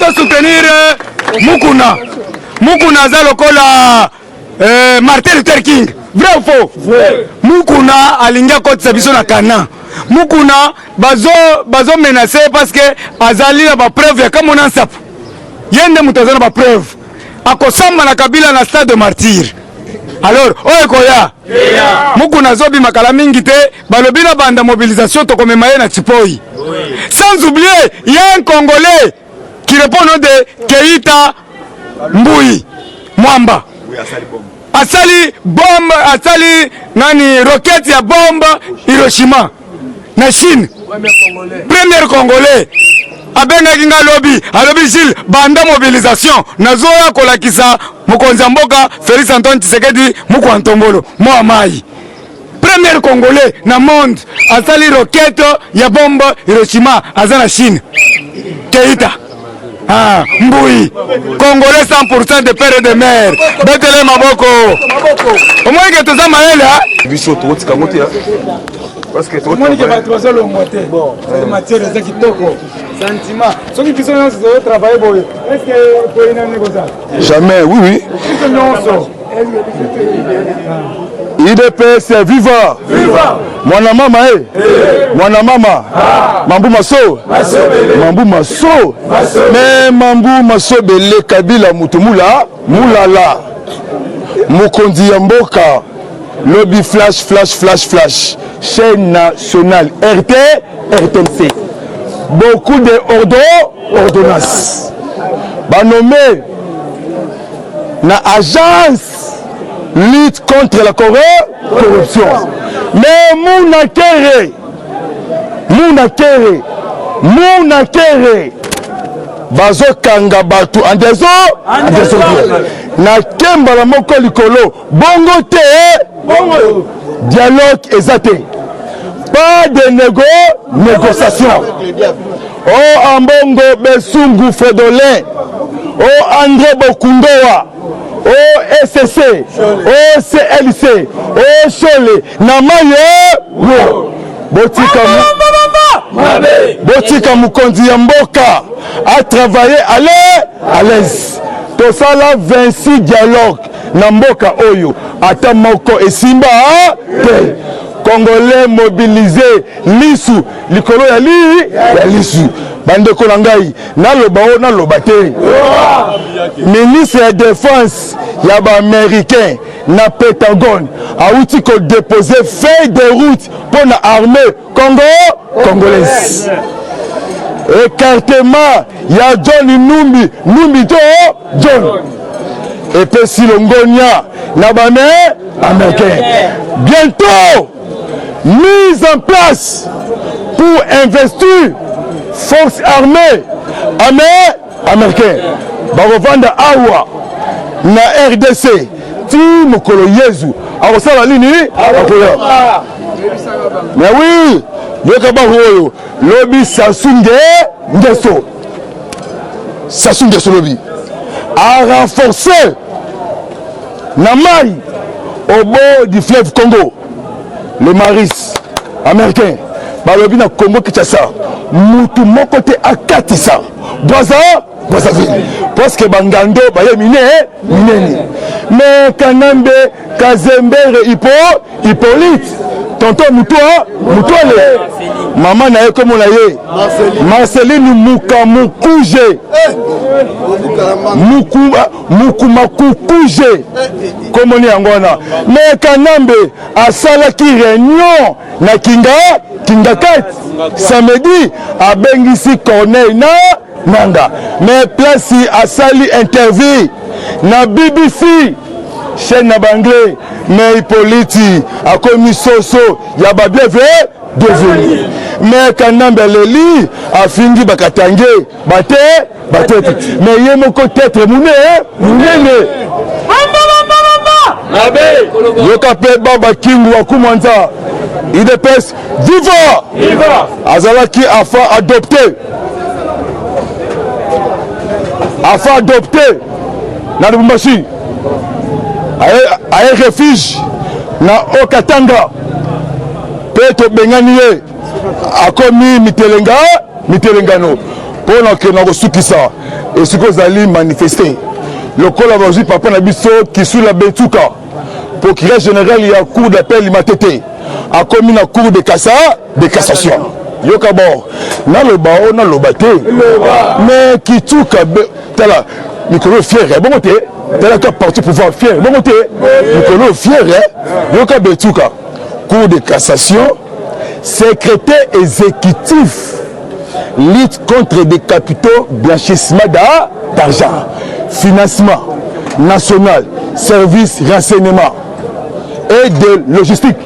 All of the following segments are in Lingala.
to soutenir Mukuna. Mukuna za lokola Martin Luther King. Vrai ou faux? Vrai. Mukuna alingia kote sabiso na kana. Mukuna bazo menacer parce que azali na ba preuve ya kama on sape. Yende mutazana ba preuve. Akosamba na Kabila na stade de martyr. Alors, oye koya. Mukuna zobi makala mingi te, balobi na banda mobilisation to komemaye na Tsipoi. Sans oublier, il y a un Congolais qui répond au nom de Keita Mboui Mwamba. Asali bombe, asali nani roquette ya bombe Hiroshima na Chine. Premier Congolais. Abenga kinga lobby, alobi Gilles banda mobilisation. Nazoya kolakisa mokonzi mboka Félix Antoine Tshisekedi muko Ntombolo, moi mai. Premier Congolais na monde asali roquette ya bombe Hiroshima azana Chine. Keita Mboui, Congolais 100% de père et de mère. Betele maboko. Au moins que tout ça maël Biso to tika mote ya. Parce que tout le monde qui va trouver le moté. Bon, c'est matière de kitoko. Sentiment. Ceux qui sont là travailler boy. Est-ce que pour une négociation? Jamais, oui. IDPS viva. Viva. Mwana mama Mwana mama. Mambu maso. Mambu maso. Mais mambu maso bele Kabila mutumula mulala. Mukondi ya mboka. Lobby flash. Chaîne nationale RTNC. Beaucoup de ordonnances. Nommé na agence lutte contre la corruption. Mais Mounakere bazo kanga batu en désordre. Na kemba la moko likolo bongo te dialogue exaté. Pas de négociation. Oh Ambongo Besungu Fredolin, oh André Bokundoa, oh SCC, oh CLC, oh Chole, Namaye, Botika Mukondi Yamboka a travaillé à l'aise. Tout ça là 26 dialogues Namboka Oyo, Atamoko et Simba, Congolais mobilisés, Lisu, Likolo ya Lisu, Bande Kolangai, Nalobao, Nalobate. Ministre de la Défense, Yaba Américain, na Pentagone, a outil qu'on déposé feuille de route pour l'armée congolaise. Écartement, ya John Numbi John. Et puis Silongonia, Nabame américain. Bientôt, mise en place pour investir forces armées américaines. Barovanda Awa, na RDC, ti mokolo Yezu, Arosala Lini, mais oui, Yokabaroyo, lobby Sassou Nguesso lobby, a renforcé Namai au bord du fleuve Congo, le Maris américain, balobi na Congo Kinshasa, mutu moko te akatisa, Brazzaville, parce que Bangando baye mineni, mais Kanambe, Kazembere, Hippolyte, tonton Mutuale, maman na ye comme on a ye, Marceline Mukamukuje, Mukumakukuje, comme on est en Ghana, mais Kanambe a salaki réunion na Kingakat, samedi, a Bengisi Corneille Nanga, mais place a sali interview na BBC, chaîne na banglais, mais Hippolyte a commis soso, ya ba devenu. Mais Kanambe Leli a fini bakatange, bate, mais yé mon côté être mounene. Yokape Baba King Wakumanta, IDPS viva! Azalaki afa adopté na Lubumbashi aye refuge na Okatanga peto bengani ye akomi mitelengano pona ke na kosukisa et ce que vous allez manifester. Le col aujourd'hui, papa Nabiso, qui sous la Betouka, procureur général, il y a cours d'appel, il m'a tété. A commis un cours de cassation. Yoka bon, na le bao, na le baté. Mais qui tout tala, Nicolas fier, bon côté, tala ka parti pouvoir fier, bon côté, Nicolas fier, Yoka Betouka, cours de cassation, secrétaire exécutif, lutte contre des capitaux, blanchissement d'argent, financement national, service renseignement et de logistique.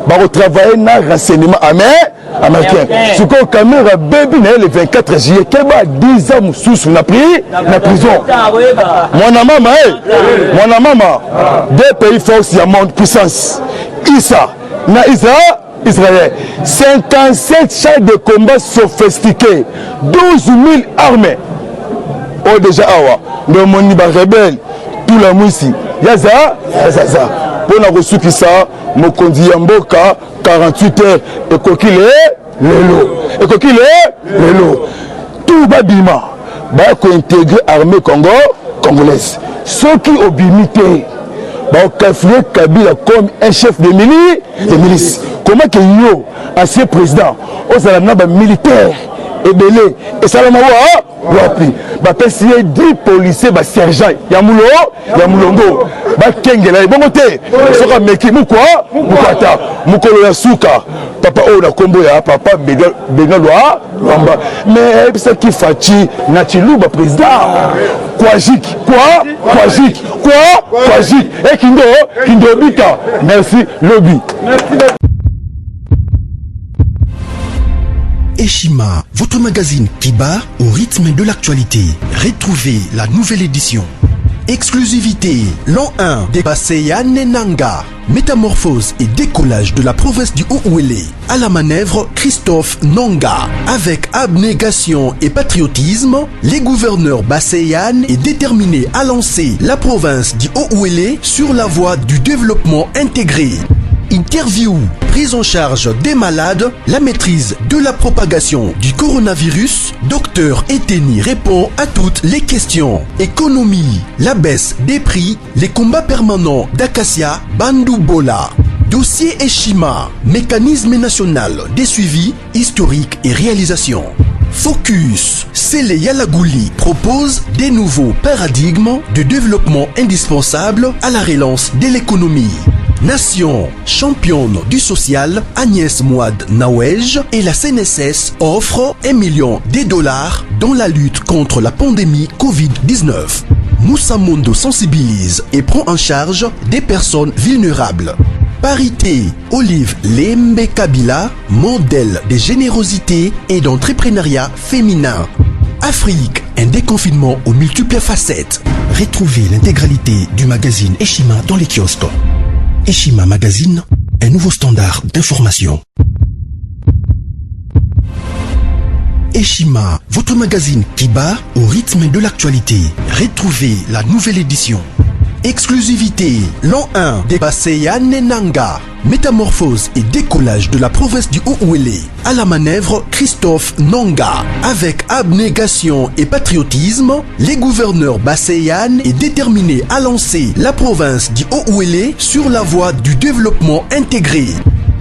On travaille dans le renseignement américain. Ce qu'on caméra baby le 24 juillet, qui va 10 ans sous la prison. Mon maman, deux pays forces de monde puissance. Issa, na Israël, 57 chars de combat sophistiqués, 12 000 armées. Oh déjà, le moniba rebelle, tout la moussi. Yaza. Pour la reçu qui ça, mon condi Yamboka, 48 heures, et coquille le lot. Tout Babima, va intégrer l'armée congolaise. Ceux qui ont bimité, va qualifier Kabila comme un chef de milice. Comment que yo, ancien président, aux alamnaba militaires, et belé, et salamawa, wapi, ba pesier 10 policiers, ba sergent, Yamulongo, ba kengela, bon côté, soka meki, mukwata, mukolo ya suka, papa na kombo ya papa Benaloa, mais ça qui fati, Nachilou, ba président, Kwajik, et Kindo Bita, merci, lobby. Eshima, votre magazine qui bat au rythme de l'actualité. Retrouvez la nouvelle édition. Exclusivité, l'an 1 des Basseyane Nanga. Métamorphose et décollage de la province du Haut-Ouélé. À la manœuvre, Christophe Nanga. Avec abnégation et patriotisme, les gouverneurs Basseyane est déterminé à lancer la province du Haut-Ouélé sur la voie du développement intégré. Interview, prise en charge des malades, la maîtrise de la propagation du coronavirus, Dr Eteni répond à toutes les questions. Économie, la baisse des prix, les combats permanents d'Acacia, Bandoubola. Dossier Eshima, mécanisme national des suivis, historiques et réalisations. Focus, Sele Yalagouli propose des nouveaux paradigmes de développement indispensables à la relance de l'économie. Nation, championne du social, Agnès Mouad Nawej et la CNSS offrent $1 million dans la lutte contre la pandémie Covid-19. Moussa Mondo sensibilise et prend en charge des personnes vulnérables. Parité, Olive Lembe Kabila, modèle de générosité et d'entrepreneuriat féminin. Afrique, un déconfinement aux multiples facettes. Retrouvez l'intégralité du magazine Eshima dans les kiosques. Eshima Magazine, un nouveau standard d'information. Eshima, votre magazine qui bat au rythme de l'actualité. Retrouvez la nouvelle édition. Exclusivité, l'an 1 des Basseyane Nanga. Métamorphose et décollage de la province du Haut-Ouélé. À la manœuvre, Christophe Nanga. Avec abnégation et patriotisme, les gouverneurs Basseyane est déterminé à lancer la province du Haut-Ouélé sur la voie du développement intégré.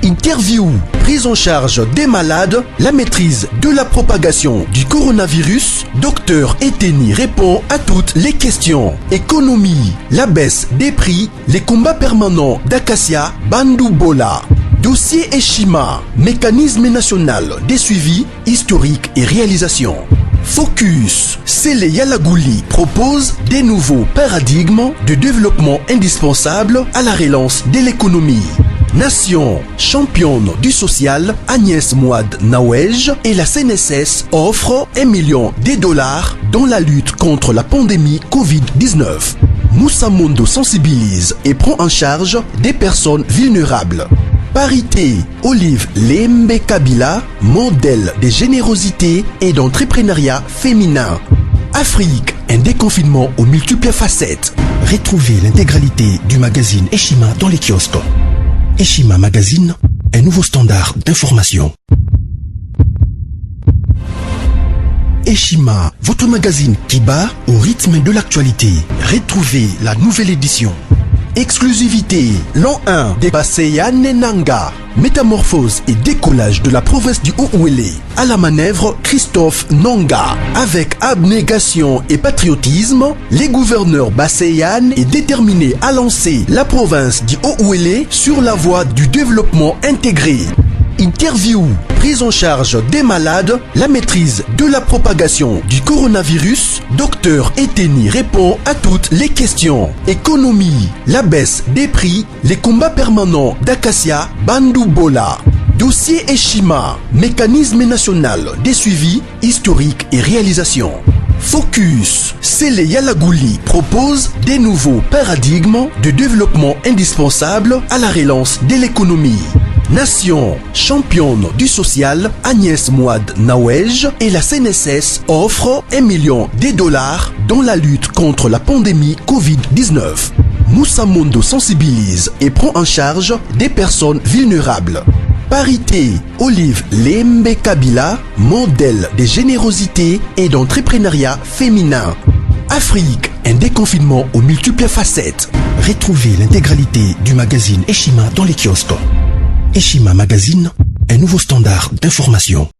Interview, prise en charge des malades, la maîtrise de la propagation du coronavirus, Dr Eteni répond à toutes les questions. Économie, la baisse des prix, les combats permanents d'Acacia, Bandoubola. Dossier Eshima, mécanisme national des suivis, historiques et réalisations. Focus, Sele Yalagouli propose des nouveaux paradigmes de développement indispensables à la relance de l'économie. Nation, championne du social, Agnès Mouad Nawej et la CNSS offrent $1 million dans la lutte contre la pandémie Covid-19. Moussa Mondo sensibilise et prend en charge des personnes vulnérables. Parité, Olive Lembe Kabila, modèle de générosité et d'entrepreneuriat féminin. Afrique, un déconfinement aux multiples facettes. Retrouvez l'intégralité du magazine Eshima dans les kiosques. Eshima Magazine, un nouveau standard d'information. Eshima, votre magazine qui bat au rythme de l'actualité. Retrouvez la nouvelle édition. Exclusivité, l'an 1 des Baseya Nenanga. Métamorphose et décollage de la province du Haut-Ouélé. À la manœuvre, Christophe Nanga. Avec abnégation et patriotisme, les gouverneurs Baseyan est déterminé à lancer la province du Haut-Ouélé sur la voie du développement intégré. Interview, prise en charge des malades, la maîtrise de la propagation du coronavirus. Docteur Eteni répond à toutes les questions. Économie, la baisse des prix, les combats permanents d'Acacia, Bandou Bola. Dossier Eshima, mécanisme national des suivis historiques et réalisations. Focus, Sele Yalagouli propose des nouveaux paradigmes de développement indispensables à la relance de l'économie. Nation, championne du social, Agnès Mouad Nawej et la CNSS offrent $1 million dans la lutte contre la pandémie Covid-19. Moussa Mondo sensibilise et prend en charge des personnes vulnérables. Parité, Olive Lembe Kabila, modèle de générosité et d'entrepreneuriat féminin. Afrique, un déconfinement aux multiples facettes. Retrouvez l'intégralité du magazine Eshima dans les kiosques. Eshima Magazine, un nouveau standard d'information.